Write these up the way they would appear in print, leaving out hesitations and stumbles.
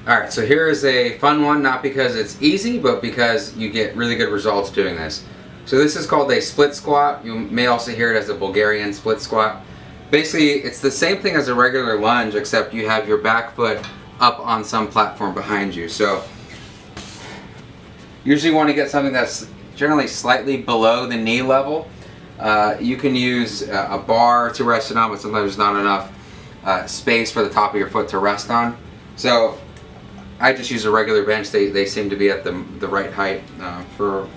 Alright, so here is a fun one, not because it's easy, but because you get really good results doing this. So this is called a split squat. You may also hear it as a Bulgarian split squat. Basically, it's the same thing as a regular lunge, except you have your back foot up on some platform behind you. So usually you want to get something that's generally slightly below the knee level. You can use a bar to rest it on, but sometimes there's not enough space for the top of your foot to rest on. So I just use a regular bench. They seem to be at the right height for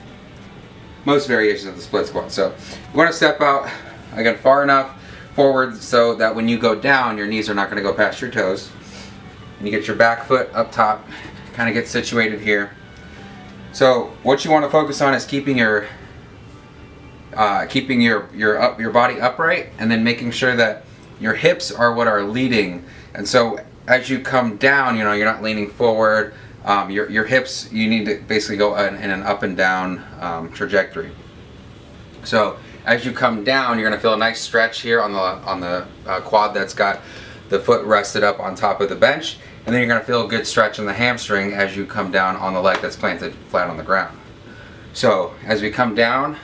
most variations of the split squat. So you want to step out, again, far enough forward so that when you go down, your knees are not going to go past your toes. And you get your back foot up top, kind of get situated here. So what you want to focus on is keeping your body upright, and then making sure that your hips are what are leading. And so as you come down, you know, you're not leaning forward. Your hips, you need to basically go in an up and down trajectory. So as you come down, you're going to feel a nice stretch here on the quad that's got the foot rested up on top of the bench, and then you're going to feel a good stretch in the hamstring as you come down on the leg that's planted flat on the ground. So as we come down,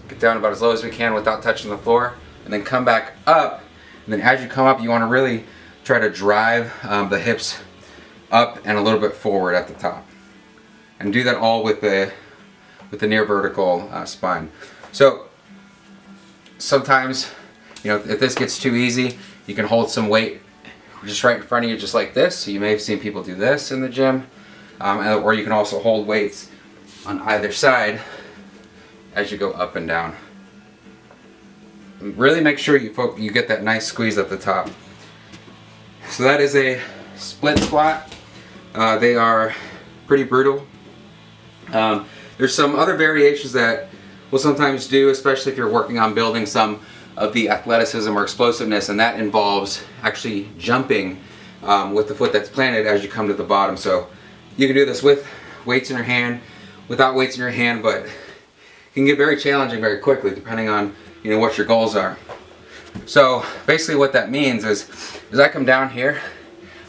get down about as low as we can without touching the floor, and then come back up. And then as you come up, you want to really try to drive the hips up and a little bit forward at the top, and do that all with the near vertical spine. So sometimes, you know, if this gets too easy, you can hold some weight just right in front of you, just like this. So you may have seen people do this in the gym, or you can also hold weights on either side as you go up and down. Really make sure you get that nice squeeze at the top. So that is a split squat. They are pretty brutal. There's some other variations that we'll sometimes do, especially if you're working on building some of the athleticism or explosiveness, and that involves actually jumping with the foot that's planted as you come to the bottom. So you can do this with weights in your hand, without weights in your hand, but it can get very challenging very quickly depending on, you know, what your goals are. So basically what that means is, as I come down here,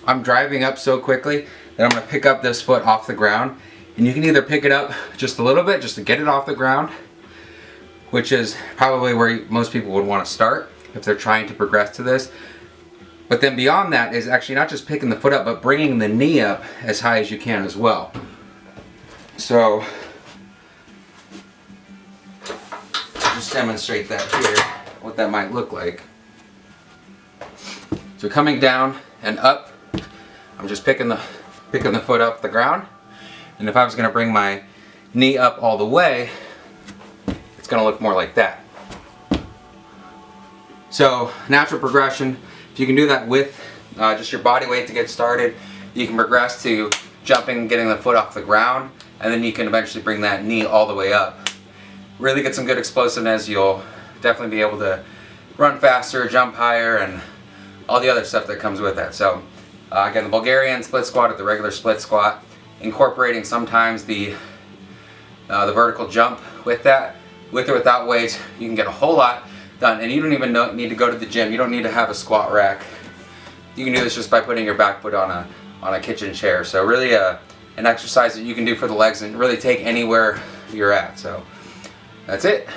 I'm driving up so quickly that I'm going to pick up this foot off the ground, and you can either pick it up just a little bit just to get it off the ground, which is probably where most people would want to start if they're trying to progress to this. But then beyond that is actually not just picking the foot up, but bringing the knee up as high as you can as well. So just demonstrate that here, what that might look like. So coming down and up, I'm just picking the foot up the ground, and if I was going to bring my knee up all the way, it's going to look more like that. So natural progression, if you can do that with just your body weight to get started, you can progress to jumping, getting the foot off the ground, and then you can eventually bring that knee all the way up. Really get some good explosiveness. You'll definitely be able to run faster, jump higher, and all the other stuff that comes with that. So again, the Bulgarian split squat or the regular split squat, incorporating sometimes the vertical jump with that. With or without weights, you can get a whole lot done, and you don't even need to go to the gym. You don't need to have a squat rack. You can do this just by putting your back foot on a kitchen chair. So really an exercise that you can do for the legs and really take anywhere you're at. So that's it.